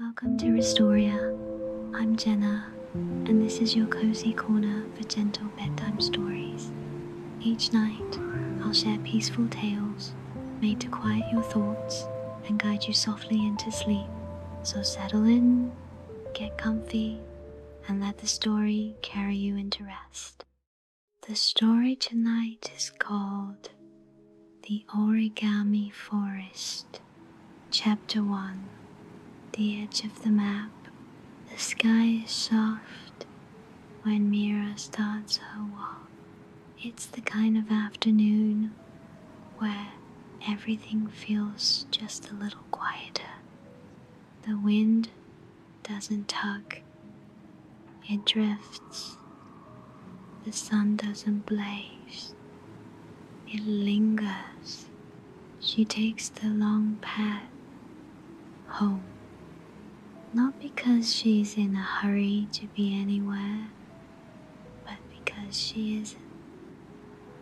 Welcome to Restoria. I'm Jenna, and this is your cozy corner for gentle bedtime stories. Each night, I'll share peaceful tales made to quiet your thoughts and guide you softly into sleep. So settle in, get comfy, and let the story carry you into rest. The story tonight is called The Origami Forest, Chapter 1. The edge of the map. The sky is soft when Mira starts her walk. It's the kind of afternoon where everything feels just a little quieter. The wind doesn't tug, it drifts. The sun doesn't blaze, it lingers. She takes the long path home. Not because she's in a hurry to be anywhere, but because she isn't.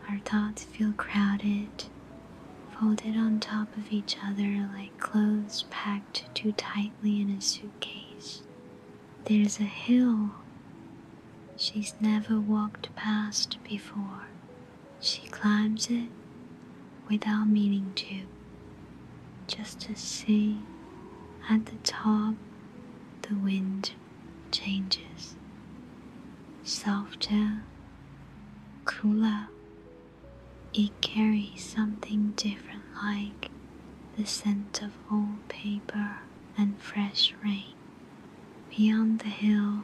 Her thoughts feel crowded, folded on top of each other like clothes packed too tightly in a suitcase. There's a hill she's never walked past before. She climbs it without meaning to, just to see at the top the wind changes, softer, cooler. It carries something different, like the scent of old paper and fresh rain. Beyond the hill,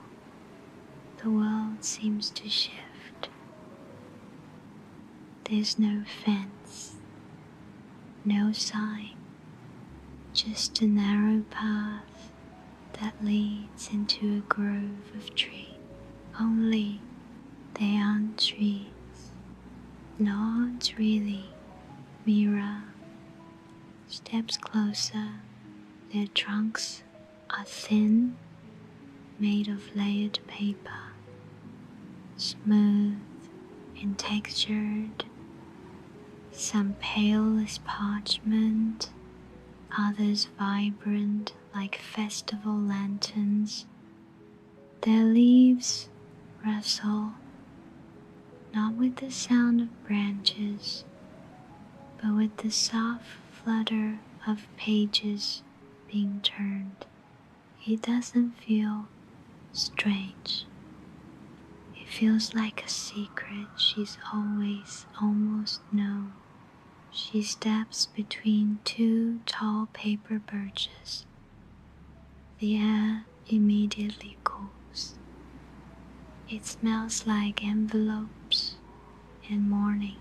the world seems to shift. There's no fence, no sign, just a narrow path that leads into a grove of trees. Only they aren't trees. Not really. Mira steps closer. Their trunks are thin, made of layered paper, smooth and textured. Some pale as parchment, others vibrant like festival lanterns. Their leaves rustle, not with the sound of branches, but with the soft flutter of pages being turned. It doesn't feel strange. It feels like a secret she's always almost known. She steps between two tall paper birches. The air immediately cools. It smells like envelopes and morning.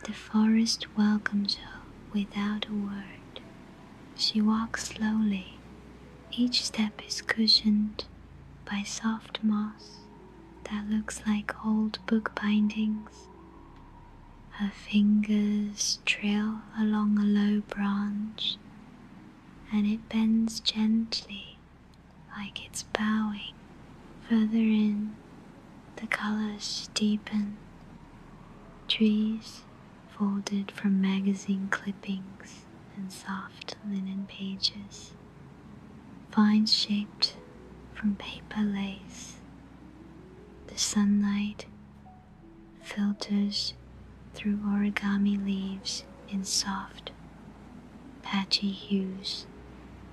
The forest welcomes her without a word. She walks slowly. Each step is cushioned by soft moss that looks like old book bindings. Her fingers trail along a low branch, and it bends gently like it's bowing. Further in, the colors deepen. Trees folded from magazine clippings and soft linen pages. Vines shaped from paper lace. The sunlight filters through origami leaves in soft, patchy hues.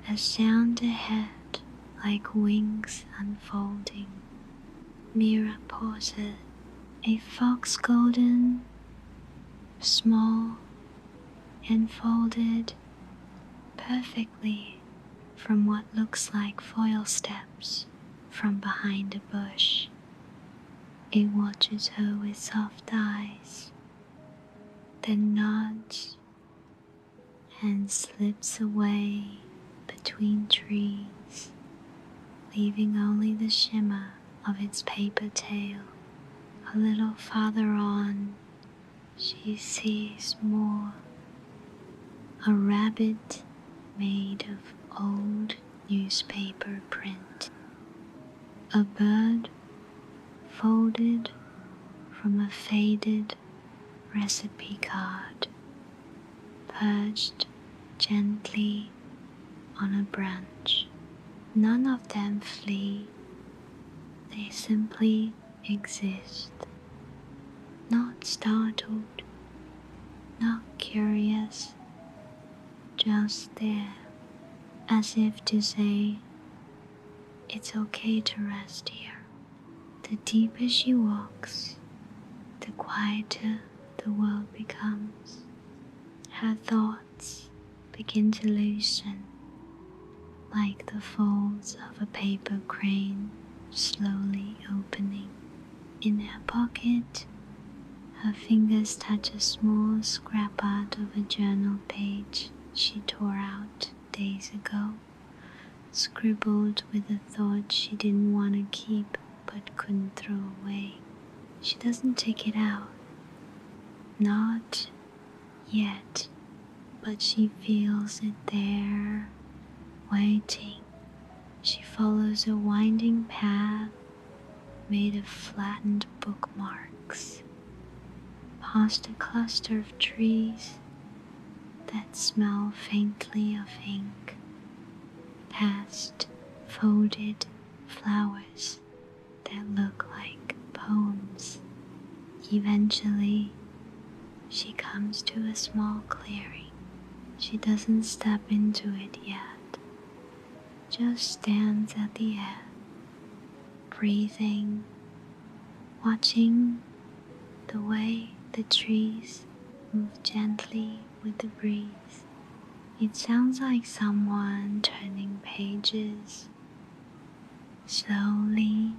A sound ahead like wings unfolding. Mira pauses. A fox golden, small and folded perfectly from what looks like foil steps from behind a bush. It watches her with soft eyes, then nods and slips away between trees, leaving only the shimmer of its paper tail. A little farther on, she sees more. A rabbit made of old newspaper print. A bird folded from a faded recipe card, perched gently on a branch. None of them flee, they simply exist, not startled, not curious, just there, as if to say, it's okay to rest here. The deeper she walks, the quieter the world becomes. Her thoughts begin to loosen, like the folds of a paper crane slowly opening. In her pocket, her fingers touch a small scrap out of a journal page she tore out days ago, scribbled with a thought she didn't want to keep but couldn't throw away. She doesn't take it out, not yet, but she feels it there, waiting. She follows a winding path made of flattened bookmarks, past a cluster of trees that smell faintly of ink, past folded flowers that look like poems. Eventually, she comes to a small clearing. She doesn't step into it yet, just stands at the edge, breathing, watching the way the trees move gently with the breeze. It sounds like someone turning pages, slowly,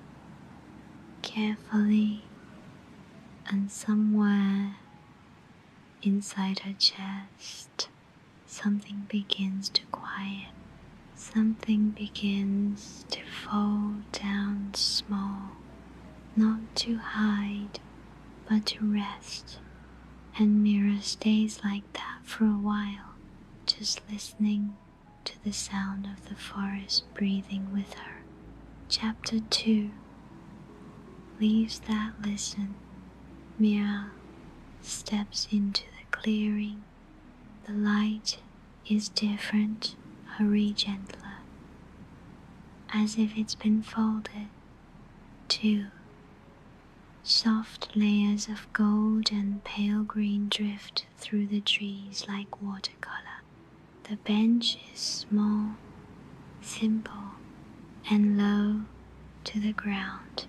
carefully, and somewhere inside her chest, something begins to quiet. Something begins to fall down small, not to hide, but to rest. And Mira stays like that for a while, just listening to the sound of the forest breathing with her. Chapter 2. Leaves that listen. Mira steps into the clearing. The light is different, hurry gentler, as if it's been folded. 2. Soft layers of gold and pale green drift through the trees like watercolor. The bench is small, simple, and low to the ground.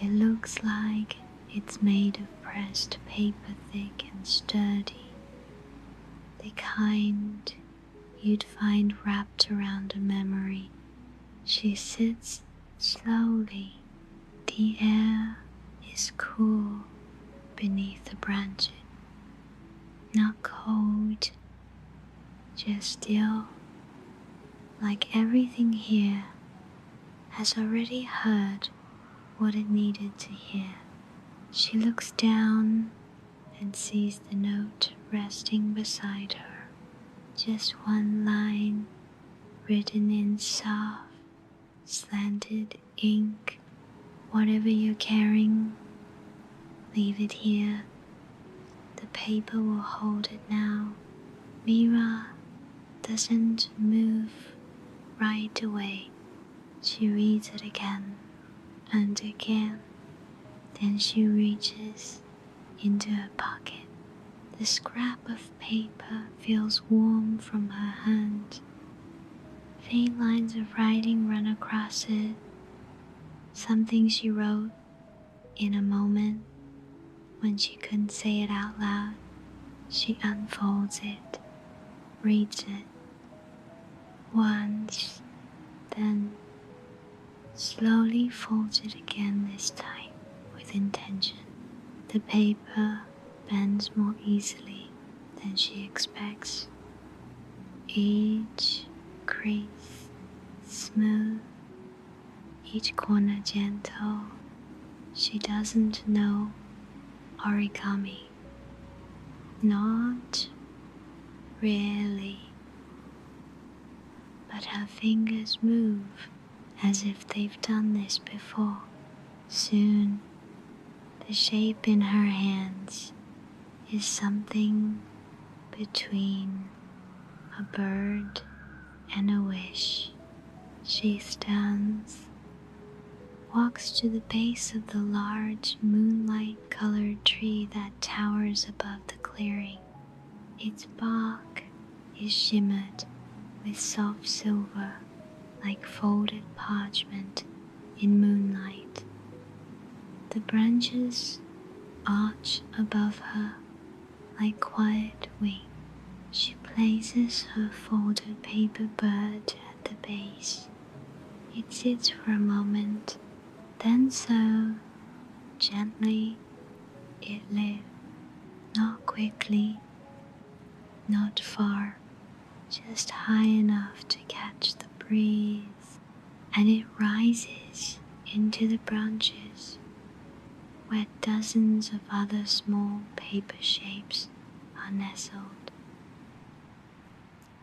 It looks like it's made of pressed paper, thick and sturdy, the kind you'd find wrapped around a memory. She sits slowly. The air is cool beneath the branches, not cold, just still, like everything here has already heard what it needed to hear. She looks down and sees the note resting beside her. Just one line written in soft, slanted ink. Whatever you're carrying, leave it here. The paper will hold it now. Mira doesn't move right away. She reads it again and again. Then she reaches into her pocket. The scrap of paper feels warm from her hand. Faint lines of writing run across it. Something she wrote in a moment when she couldn't say it out loud. She unfolds it, reads it once, then slowly folds it again, this time with intention. The paper bends more easily than she expects. Each crease smooth, each corner gentle. She doesn't know origami. Not really. But her fingers move as if they've done this before. Soon, the shape in her hands is something between a bird and a wish. She stands, walks to the base of the large moonlight-colored tree that towers above the clearing. Its bark is shimmered with soft silver like folded parchment in moonlight. The branches arch above her like quiet wings. She places her folded paper bird at the base. It sits for a moment, then so gently it lifts, not quickly, not far, just high enough to catch the breeze, and it rises into the branches where dozens of other small paper shapes are nestled.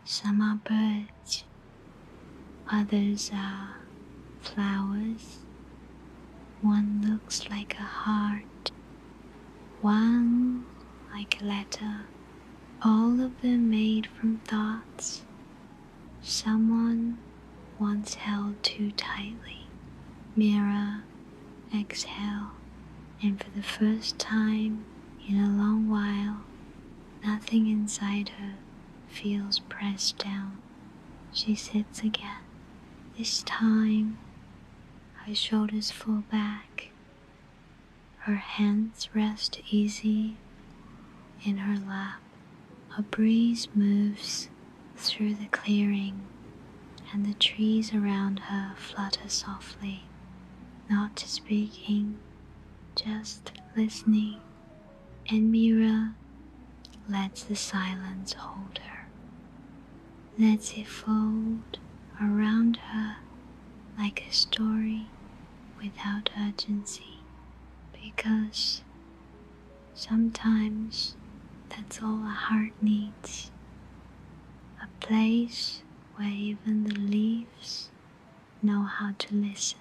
Some are birds, others are flowers. One looks like a heart, one like a letter, all of them made from thoughts someone once held too tightly. Mirror, exhale, and for the first time in a long while, nothing inside her feels pressed down. She sits again. This time, her shoulders fall back. Her hands rest easy in her lap. A breeze moves through the clearing, and the trees around her flutter softly, not speaking, just listening. And Mira lets the silence hold her, lets it fold around her like a story without urgency, because sometimes that's all a heart needs, a place where even the leaves know how to listen.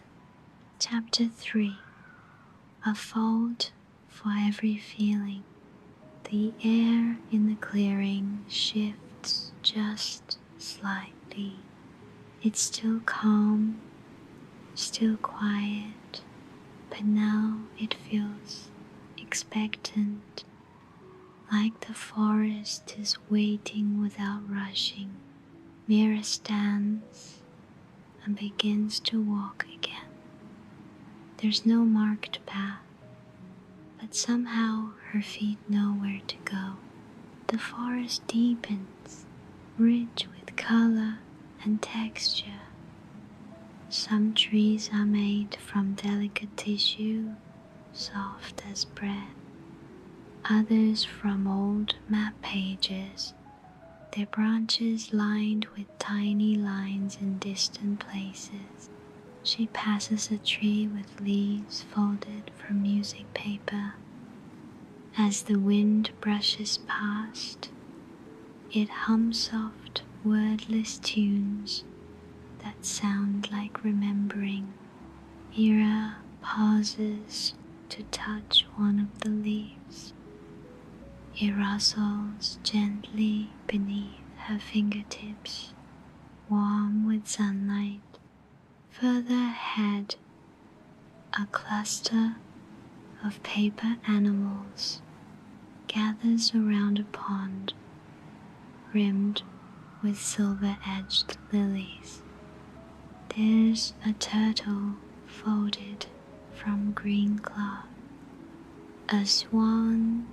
Chapter 3. A fold for every feeling. The air in the clearing shifts just slightly. It's still calm, still quiet, but now it feels expectant, like the forest is waiting without rushing. Mira stands and begins to walk again. There's no marked path, but somehow her feet know where to go. The forest deepens, rich with color and texture. Some trees are made from delicate tissue, soft as bread. Others from old map pages, their branches lined with tiny lines in distant places. She passes a tree with leaves folded from music paper. As the wind brushes past, it hums soft, wordless tunes that sound like remembering. Mira pauses to touch one of the leaves. It rustles gently beneath her fingertips, warm with sunlight. Further ahead, a cluster of paper animals gathers around a pond rimmed with silver-edged lilies. There's a turtle folded from green cloth, a swan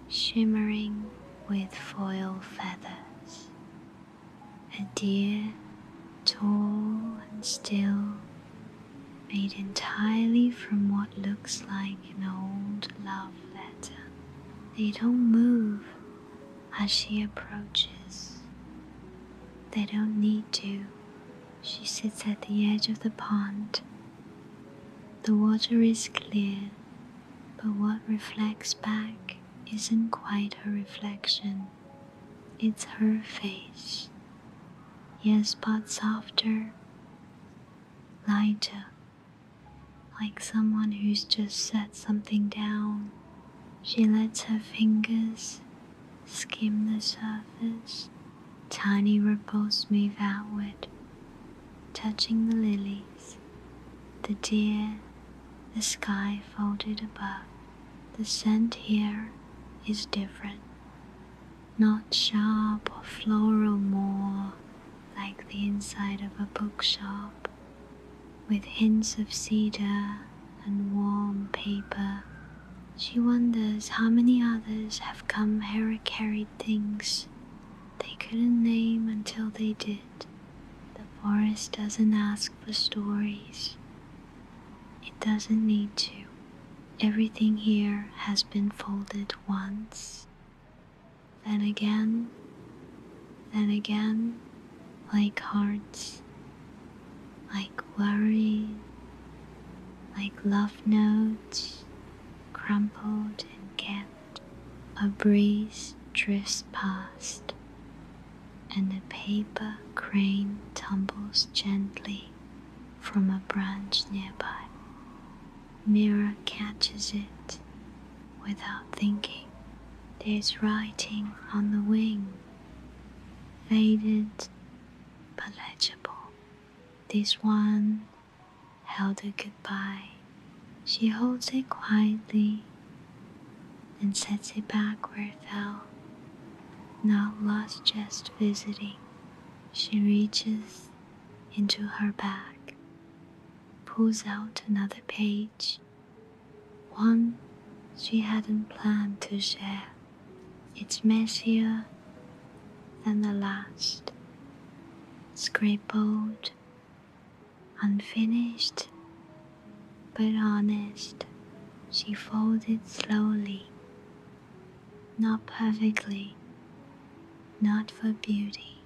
shimmering with foil feathers, a deer tall and still, made entirely from what looks like an old love letter. They don't move as she approaches. They don't need to. She sits at the edge of the pond. The water is clear, but what reflects back isn't quite her reflection. It's her face. Yes, but softer, lighter, like someone who's just set something down. She lets her fingers skim the surface. Tiny ripples move outward. touching the lilies, the deer, the sky folded above. The scent here is different, not sharp or floral, more like the inside of a bookshop, with hints of cedar and warm paper. She wonders how many others have come here and carried things they couldn't name until they did. The forest doesn't ask for stories. It doesn't need to. Everything here has been folded once, then again, like hearts, like worry, like love notes, crumpled and kept. A breeze drifts past, and a paper crane tumbles gently from a branch nearby. Mira catches it without thinking. There's writing on the wing, faded but legible. This one held a goodbye. She holds it quietly and sets it back where it fell. Not lost, just visiting. She reaches into her bag, pulls out another page, one she hadn't planned to share. It's messier than the last, scribbled, unfinished, but honest. She folded slowly, not perfectly, not for beauty,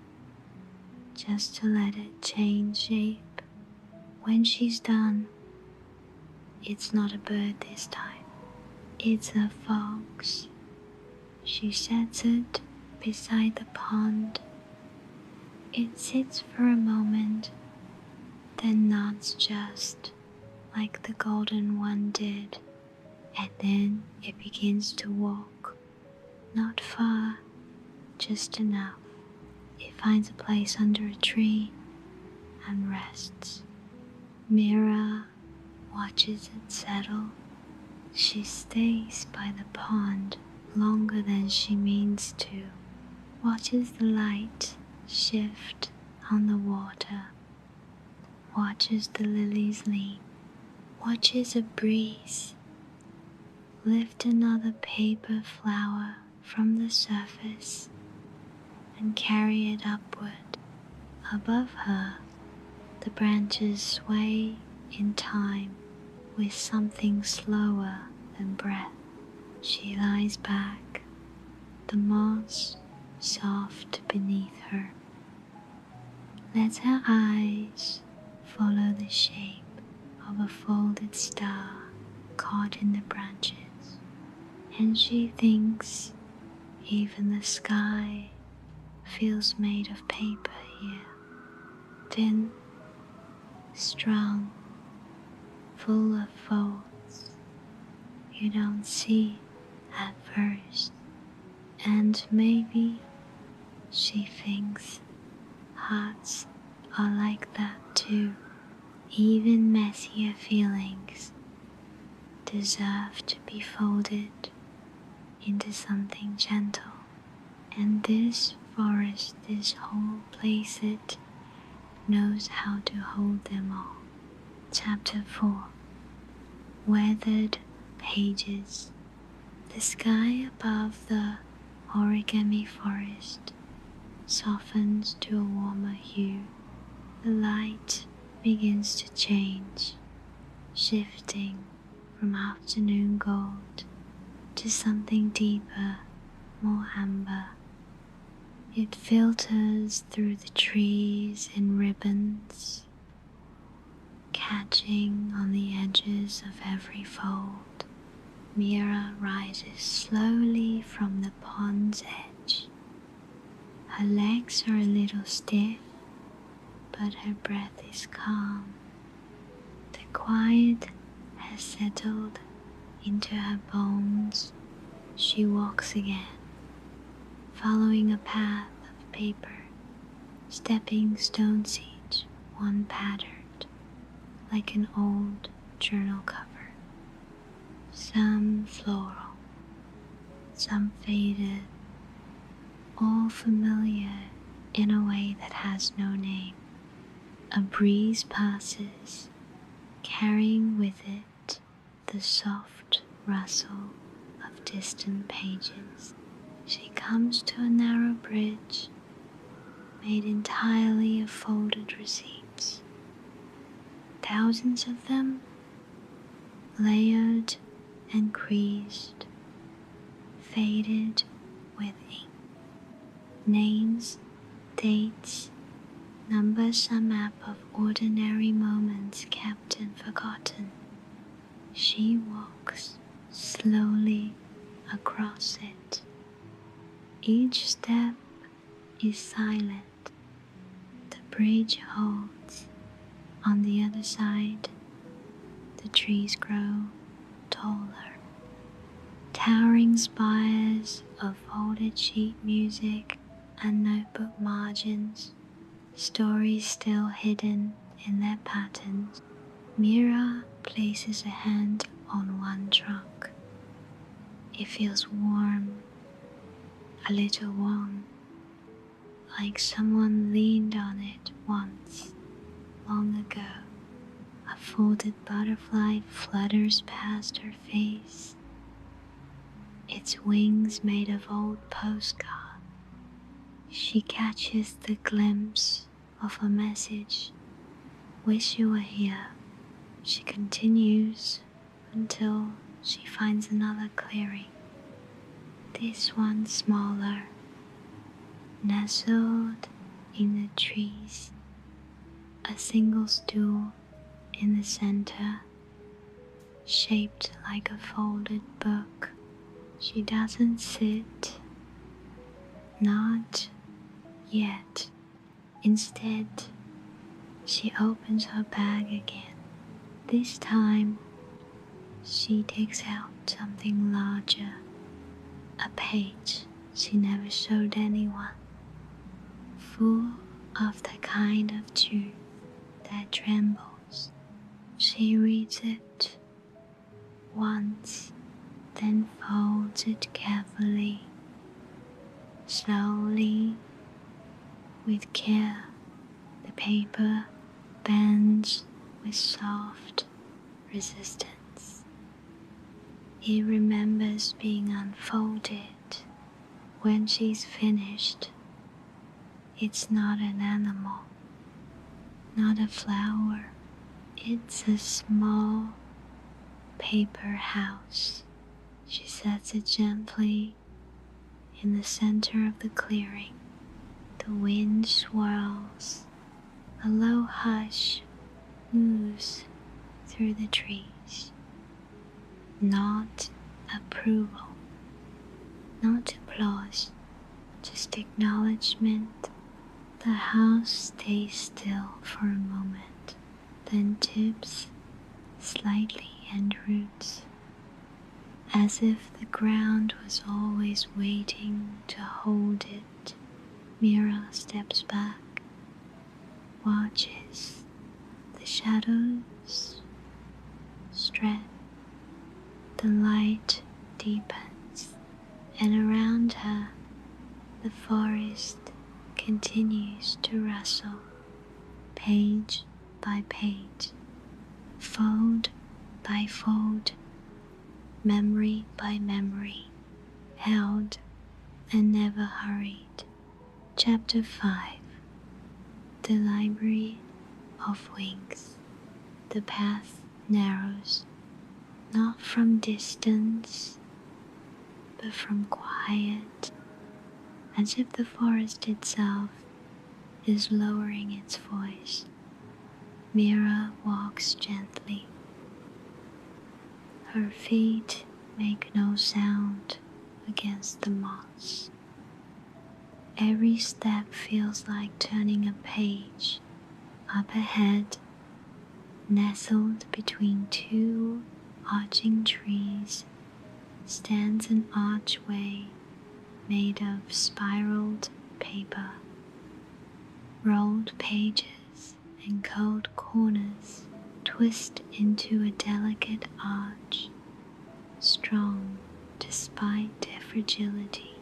just to let it change shape. When she's done, it's not a bird this time, it's a fox. She sets it beside the pond. It sits for a moment, then nods just like the golden one did, and then it begins to walk. Not far, just enough. It finds a place under a tree and rests. Mira watches it settle. She stays by the pond longer than she means to, watches the light shift on the water, watches the lilies lean, watches a breeze lift another paper flower from the surface and carry it upward. Above her, the branches sway in time with something slower than breath. She lies back, the moss soft beneath her. Lets her eyes follow the shape of a folded star caught in the branches, and she thinks even the sky feels made of paper here, thin, strong, full of folds you don't see at first. And maybe she thinks hearts are like that too. Even messier feelings deserve to be folded into something gentle. And this forest, this whole place, it knows how to hold them all. Chapter 4. Weathered pages. The sky above the Origami forest softens to a warmer hue. The light begins to change, shifting from afternoon gold to something deeper, more amber. It filters through the trees in ribbons, catching on the edges of every fold. Mira rises slowly from the pond's edge. Her legs are a little stiff, but her breath is calm. The quiet has settled into her bones. She walks again, following a path of paper, stepping stones each, one patterned like an old journal cover, some floral, some faded, all familiar in a way that has no name. A breeze passes, carrying with it the soft rustle of distant pages. She comes to a narrow bridge made entirely of folded receipts, thousands of them, layered and creased, faded with ink. Names, dates, numbers, a map of ordinary moments kept and forgotten. She walks slowly across it. Each step is silent. The bridge holds. On the other side, the trees grow taller. Towering spires of folded sheet music and notebook margins, stories still hidden in their patterns. Mira places a hand on one trunk. It feels warm, a little warm, like someone leaned on it once, long ago. A folded butterfly flutters past her face, its wings made of old postcards. She catches the glimpse of a message. Wish you were here. She continues until she finds another clearing. This one smaller, nestled in the trees. A single stool in the center, shaped like a folded book. She doesn't sit, not yet. Instead, she opens her bag again. This time, she takes out something larger, a page she never showed anyone, full of the kind of truth that trembles. She reads it once, then folds it carefully, slowly, with care. The paper bends with soft resistance. It remembers being unfolded when she's finished. It's not an animal, not a flower. It's a small paper house. She sets it gently in the center of the clearing. The wind swirls. A low hush moves through the trees. Not approval, not applause, just acknowledgement. The house stays still for a moment, then tips slightly and roots, as if the ground was always waiting to hold it. Mira steps back, watches the shadows stretch, the light deepens, and around her the forest continues to rustle, page by page, fold by fold, memory by memory, held and never hurried. Chapter 5. The Library of Wings. The path narrows, not from distance, but from quiet, as if the forest itself is lowering its voice. Mira walks gently. Her feet make no sound against the moss. Every step feels like turning a page. Up ahead, nestled between two arching trees, stands an archway made of spiraled paper. Rolled pages and cold corners twist into a delicate arch, strong despite their fragility.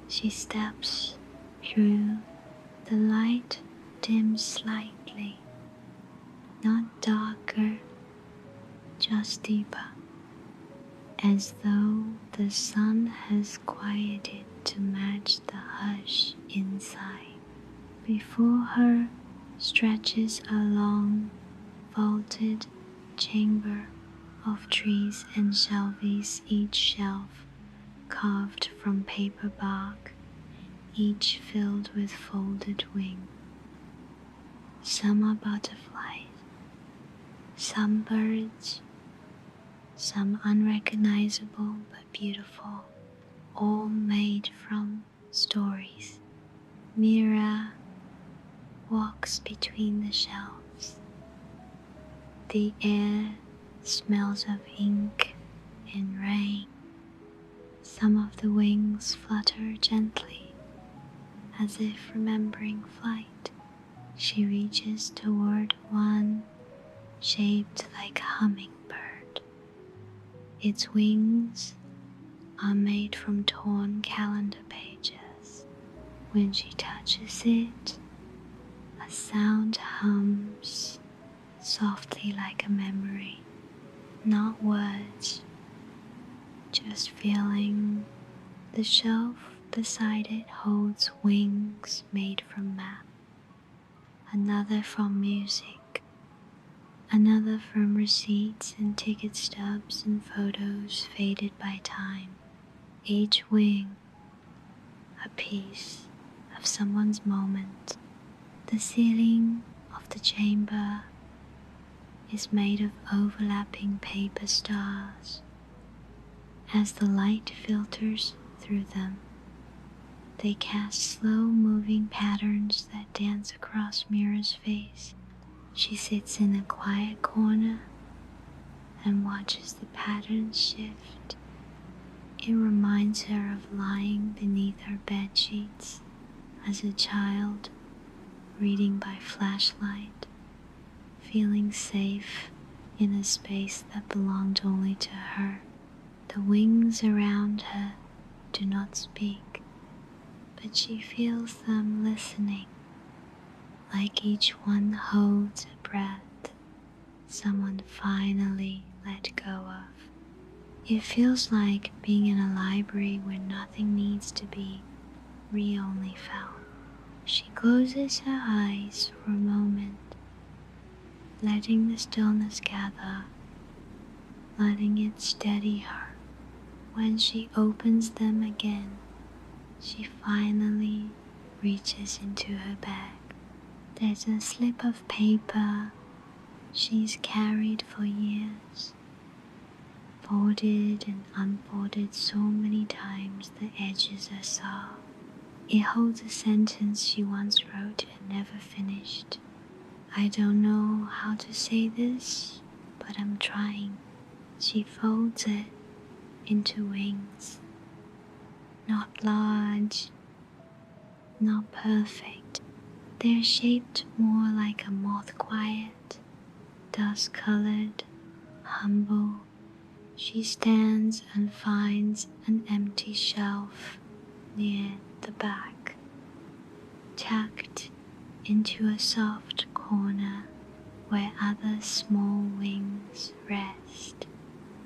She steps through. The light dims slightly, not darker, just deeper, as though the sun has quieted to match the hush inside. Before her stretches a long, vaulted chamber of trees and shelves, each shelf carved from paper bark, each filled with folded wing. Some are butterflies, some birds, some unrecognizable but beautiful, all made from stories. Mira walks between the shelves. The air smells of ink and rain. Some of the wings flutter gently, as if remembering flight. She reaches toward one shaped like a hummingbird. Its wings are made from torn calendar pages. When she touches it, a sound hums softly like a memory, not words, just feeling. The shelf beside it holds wings made from math, another from music, another from receipts and ticket stubs and photos faded by time. Each wing a piece of someone's moment. The ceiling of the chamber is made of overlapping paper stars. As the light filters through them, they cast slow-moving patterns that dance across Mira's face. She sits in a quiet corner and watches the patterns shift. It reminds her of lying beneath her bed sheets as a child, reading by flashlight, feeling safe in a space that belonged only to her. The wings around her do not speak, but she feels them listening, like each one holds a breath someone finally let go of. It feels like being in a library where nothing needs to be only found. She closes her eyes for a moment, letting the stillness gather, letting it steady her. When she opens them again, she finally reaches into her bag. There's a slip of paper she's carried for years, folded and unfolded so many times the edges are soft. It holds a sentence she once wrote and never finished. I don't know how to say this, but I'm trying. She folds it into wings. Not large, not perfect. They're shaped more like a moth, quiet, dust-colored, humble. She stands and finds an empty shelf near the back, tucked into a soft corner where other small wings rest.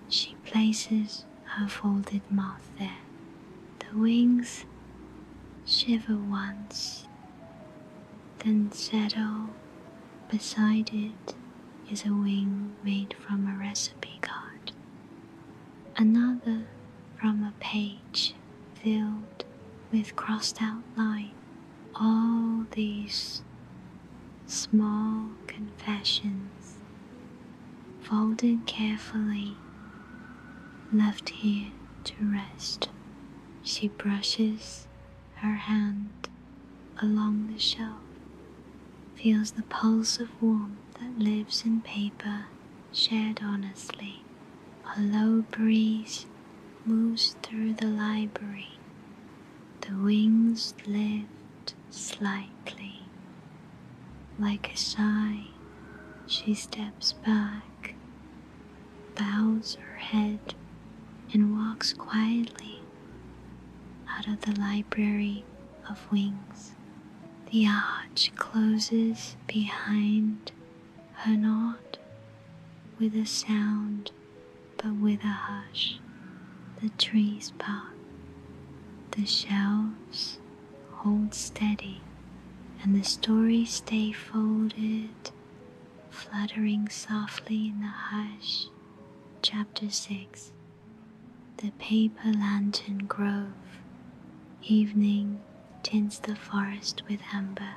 She places her folded moth there. The wings shiver once, then settle. Beside it is a wing made from a recipe card, another from a page filled with crossed out lines. All these small confessions, folded carefully, left here to rest. She brushes her hand along the shelf, feels the pulse of warmth that lives in paper shared honestly. A low breeze moves through the library. The wings lift slightly. Like a sigh, she steps back, bows her head, and walks quietly out of the library of wings. The arch closes behind her, not with a sound, but with a hush. The trees part, the shelves hold steady, and the stories stay folded, fluttering softly in the hush. Chapter 6. The Paper Lantern Grove. Evening tints the forest with amber,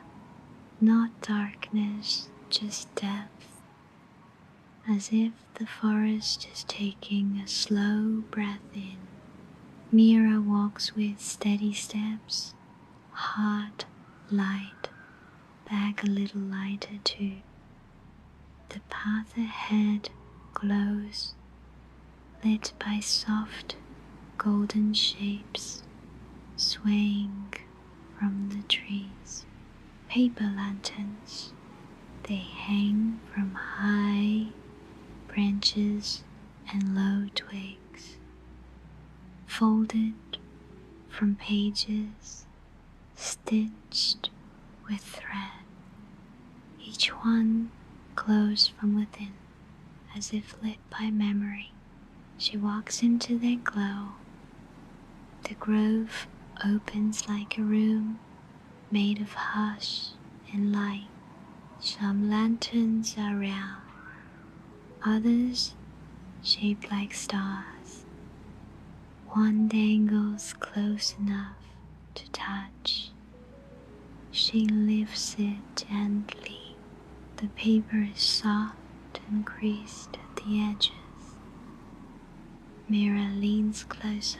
not darkness, just depth, as if the forest is taking a slow breath in. Mira walks with steady steps, heart light, bag a little lighter too. The path ahead glows, lit by soft golden shapes swaying from the trees. Paper lanterns, they hang from high branches and low twigs, folded from pages, stitched with thread. Each one glows from within, as if lit by memory. She walks into their glow. The grove opens like a room made of hush and light. Some lanterns are round, others shaped like stars. One dangles close enough to touch. She lifts it gently. The paper is soft and creased at the edges. Mira leans closer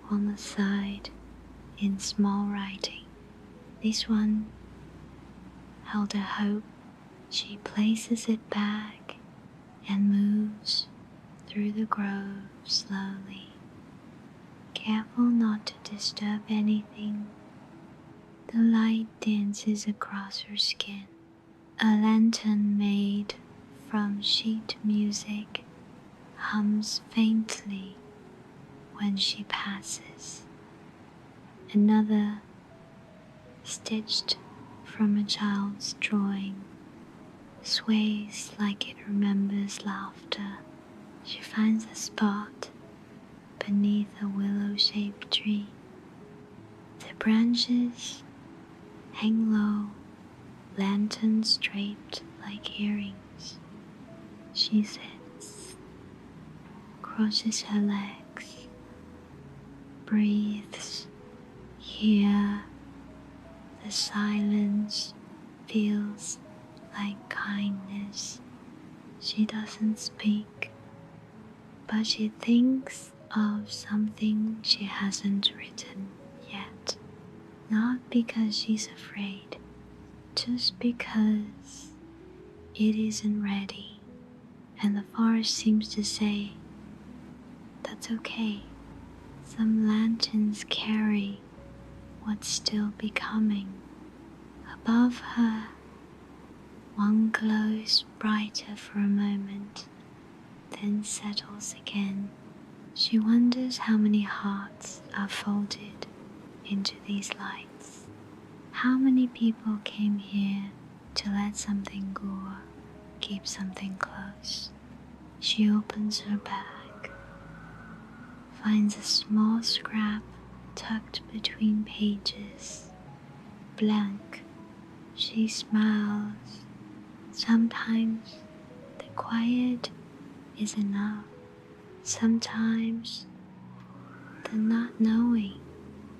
on the side in small writing. This one held a hope. She places it back and moves through the grove slowly, careful not to disturb anything. The light dances across her skin. A lantern made from sheet music hums faintly when she passes. Another, stitched from a child's drawing, sways like it remembers laughter. She finds a spot beneath a willow-shaped tree. The branches hang low, lanterns draped like earrings. She sits, crosses her legs, breathes. Here, the silence feels like kindness. She doesn't speak, but she thinks of something she hasn't written yet. Not because she's afraid, just because it isn't ready. And the forest seems to say, that's okay. Some lanterns carry what's still becoming. Above her, one glows brighter for a moment, then settles again. She wonders how many hearts are folded into these lights. How many people came here to let something go, keep something close. She opens her bag, finds a small scrap tucked between pages, blank. She smiles. Sometimes the quiet is enough. Sometimes the not knowing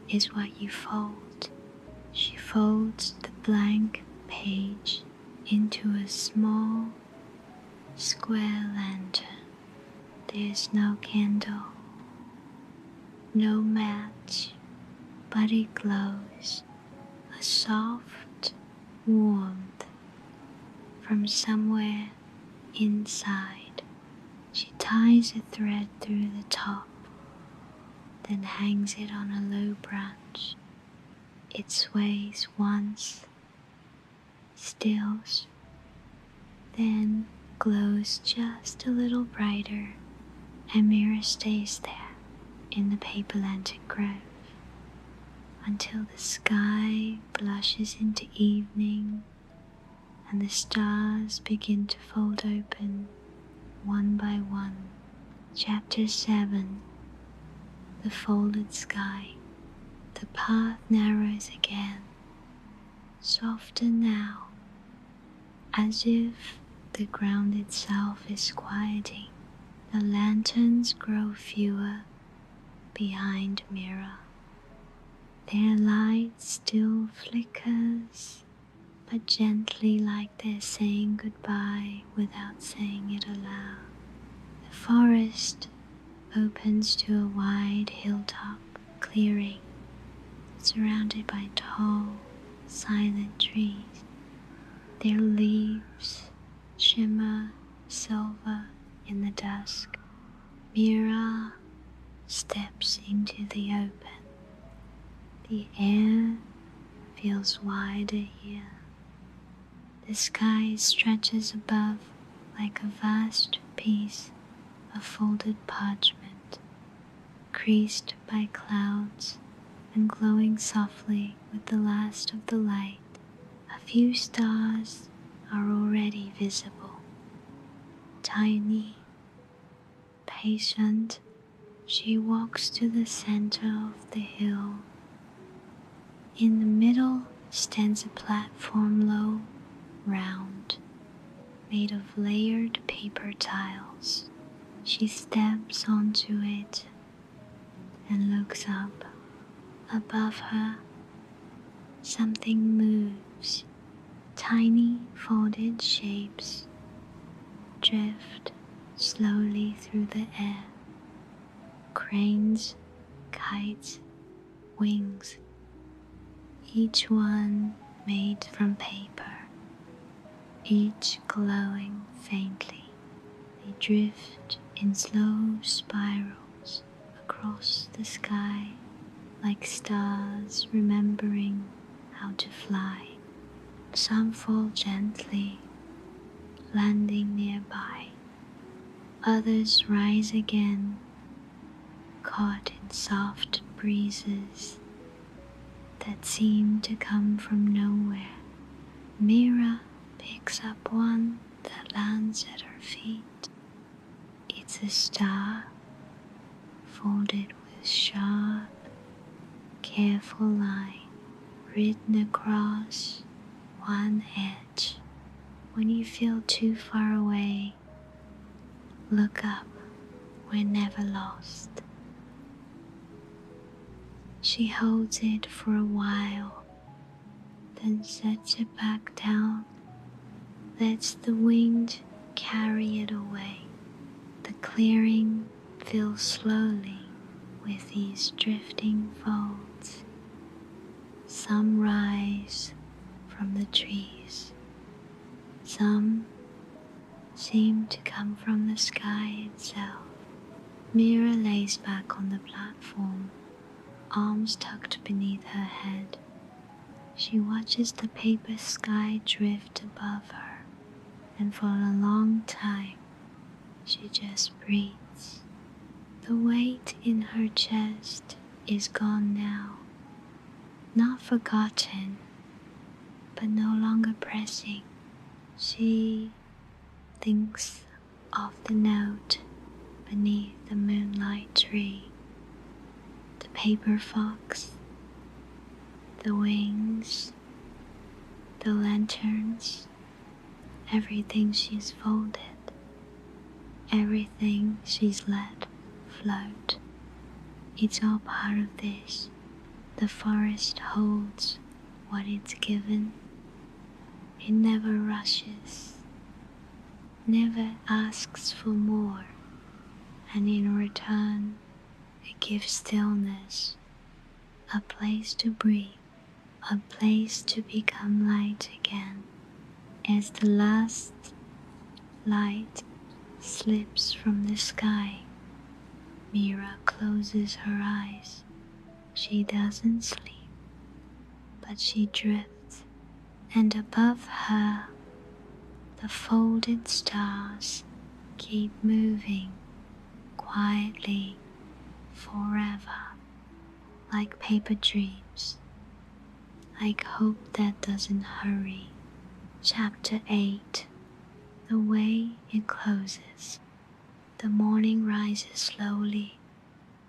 is what you fold. She folds the blank page into a small square lantern. There's no candle, no match, but it glows, a soft warmth from somewhere inside. She ties a thread through the top, then hangs it on a low branch. It sways once, stills, then glows just a little brighter, and Mira stays there in the paper lantern grove until the sky blushes into evening and the stars begin to fold open one by one. Chapter 7. The Folded Sky. The path narrows again, softer now, as if the ground itself is quieting. The lanterns grow fewer behind Mira. Their light still flickers, but gently, like they're saying goodbye without saying it aloud. The forest opens to a wide hilltop clearing, surrounded by tall, silent trees. Their leaves shimmer silver in the dusk. Mira steps into the open. The air feels wider here. The sky stretches above like a vast piece of folded parchment, creased by clouds and glowing softly with the last of the light. A few stars are already visible. Tiny, patient, she walks to the center of the hill. In the middle stands a platform, low, round, made of layered paper tiles. She steps onto it and looks up. Above her, something moves. Tiny folded shapes drift slowly through the air. Cranes, kites, wings, each one made from paper, each glowing faintly. They drift in slow spirals across the sky like stars remembering how to fly. Some fall gently, landing nearby. Others rise again, caught in soft breezes that seem to come from nowhere. Mira picks up one that lands at her feet. It's a star, folded with sharp, careful line written across one edge. When you feel too far away, look up. We're never lost. She holds it for a while, then sets it back down, lets the wind carry it away. The clearing fills slowly with these drifting folds. Some rise from the trees. Some seem to come from the sky itself. Mira lays back on the platform, arms tucked beneath her head. She watches the paper sky drift above her, and for a long time, she just breathes. The weight in her chest is gone now, not forgotten, but no longer pressing. She thinks of the note beneath the moonlight tree, the paper fox, the wings, the lanterns, everything she's folded, everything she's let float. It's all part of this. The forest holds what it's given. It never rushes, never asks for more, and in return, it gives stillness, a place to breathe, a place to become light again. As the last light slips from the sky, Mira closes her eyes. She doesn't sleep, but she drifts and above her the folded stars keep moving quietly forever, like paper dreams, like hope that doesn't hurry. Chapter 8. The way it closes. The morning rises slowly.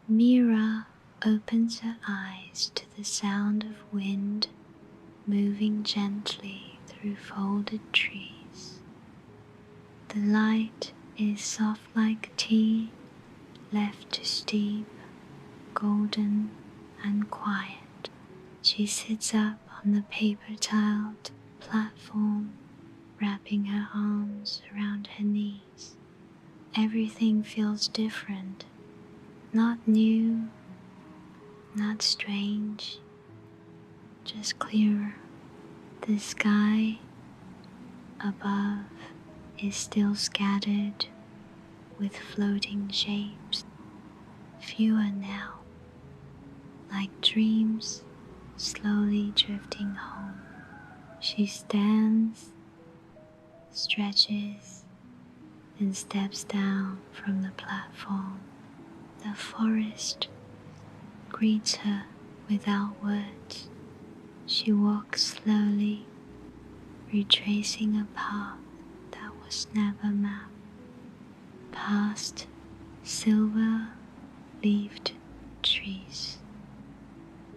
Mira opens her eyes to the sound of wind moving gently through folded trees. The light is soft like tea left to steep, golden and quiet. She sits up on the paper-tiled platform, wrapping her arms around her knees. Everything feels different, not new, not strange, just clearer. The sky above is still scattered with floating shapes, fewer now, like dreams slowly drifting home. She stands, stretches, and steps down from the platform. The forest greets her without words. She walks slowly, retracing a path that was never mapped, past silver-leafed trees,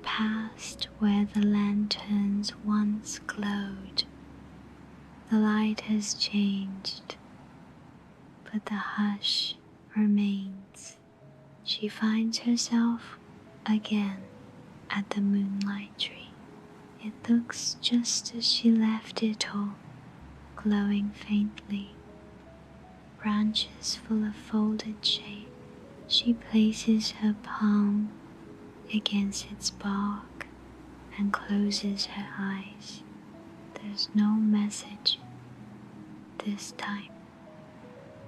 past where the lanterns once glowed. The light has changed, but the hush remains. She finds herself again at the moonlight tree. It looks just as she left it all, glowing faintly, branches full of folded shape. She places her palm against its bark and closes her eyes. There's no message this time,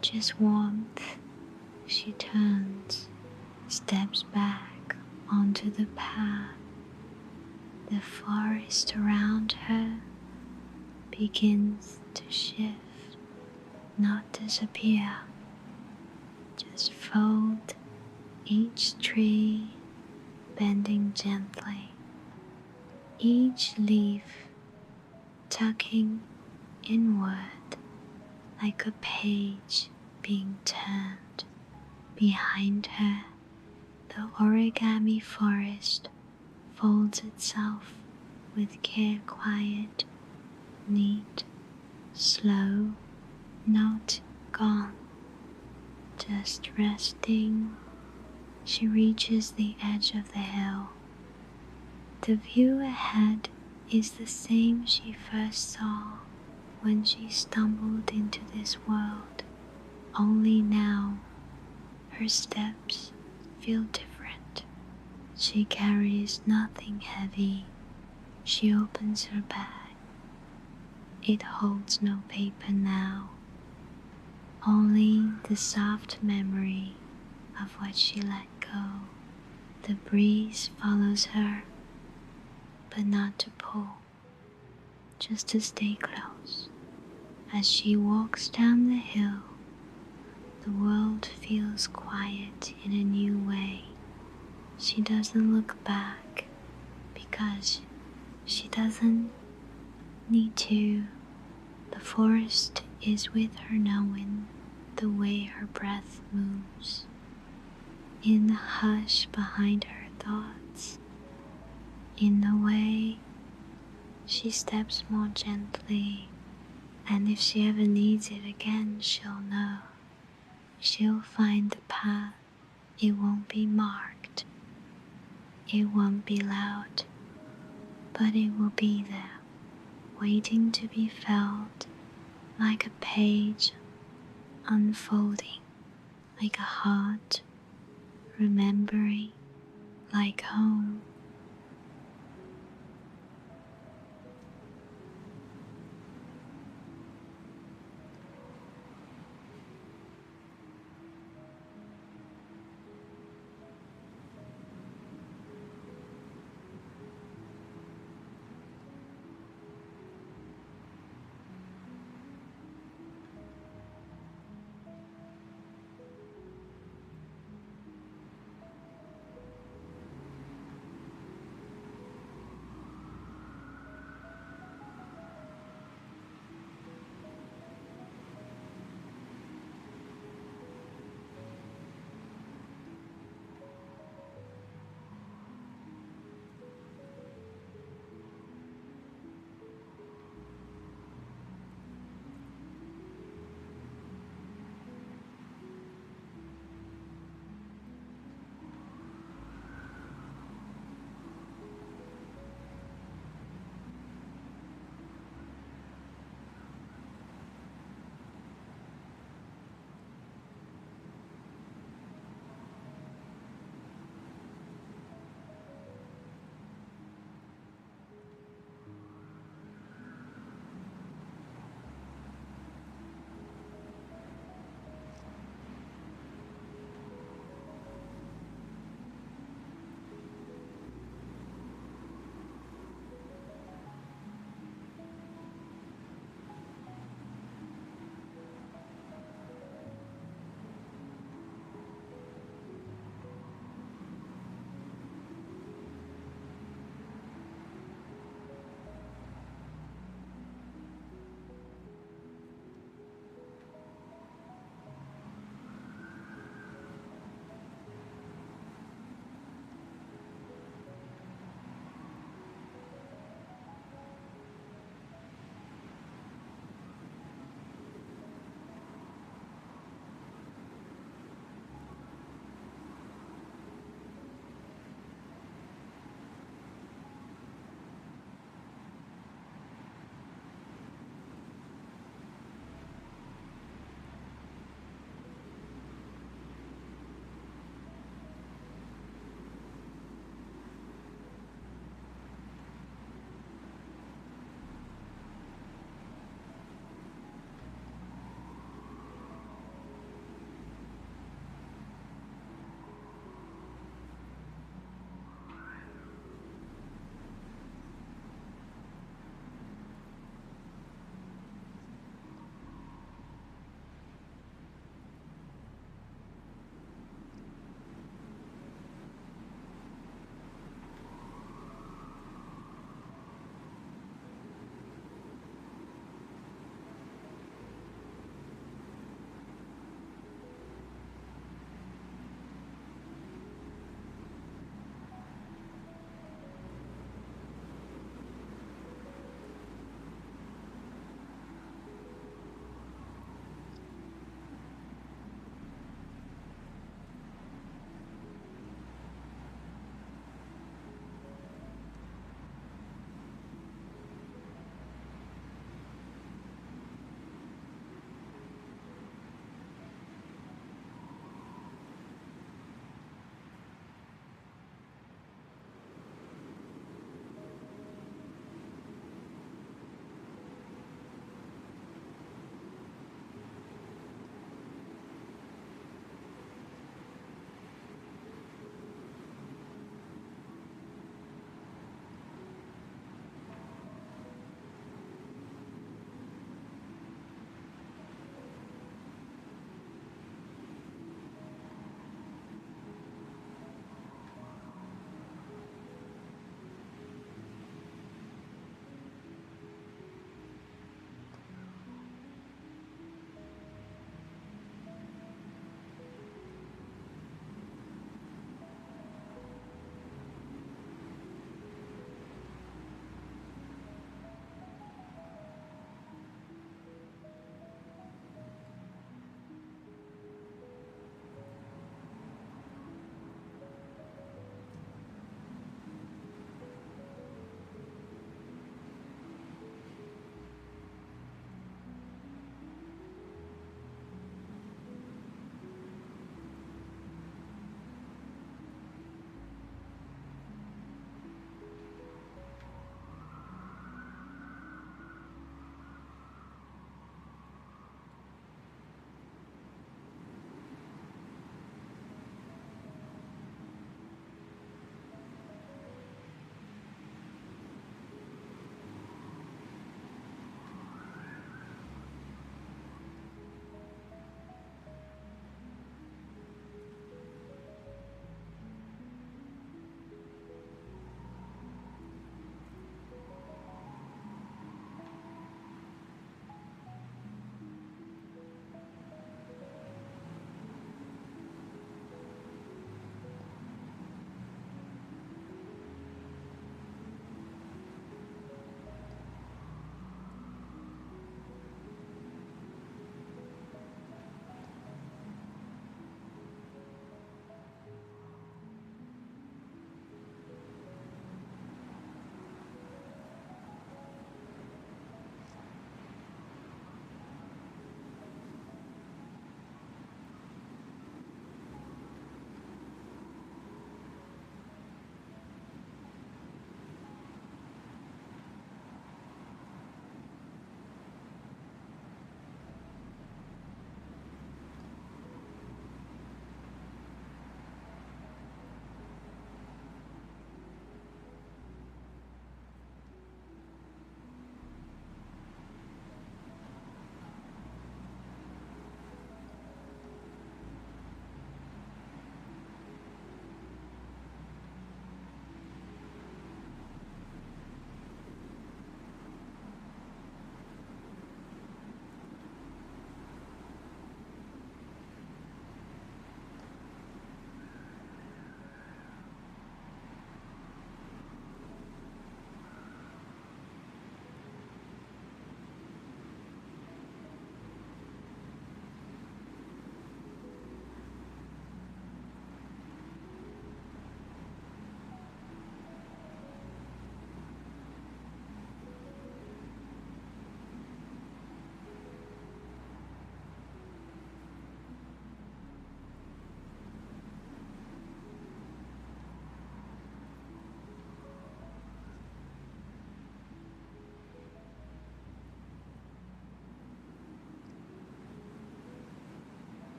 just warmth. She turns, steps back onto the path. The forest around her begins to shift, not disappear, just fold, each tree bending gently, each leaf tucking inward like a page being turned. Behind her, the origami forest folds itself with care, quiet, neat, slow, not gone, just resting. She reaches the edge of the hill. The view ahead is the same she first saw when she stumbled into this world, only now her steps feel different. She carries nothing heavy. She opens her bag. It holds no paper now, only the soft memory of what she let go. The breeze follows her, but not to pull, just to stay close. As she walks down the hill, the world feels quiet in a new way. She doesn't look back because she doesn't need to. The forest is with her knowing the way her breath moves. In the hush behind her thoughts, in the way she steps more gently, and if she ever needs it again, she'll know. She'll find the path. It won't be marked. It won't be loud, but it will be there, waiting to be felt, like a page unfolding, like a heart remembering, like home.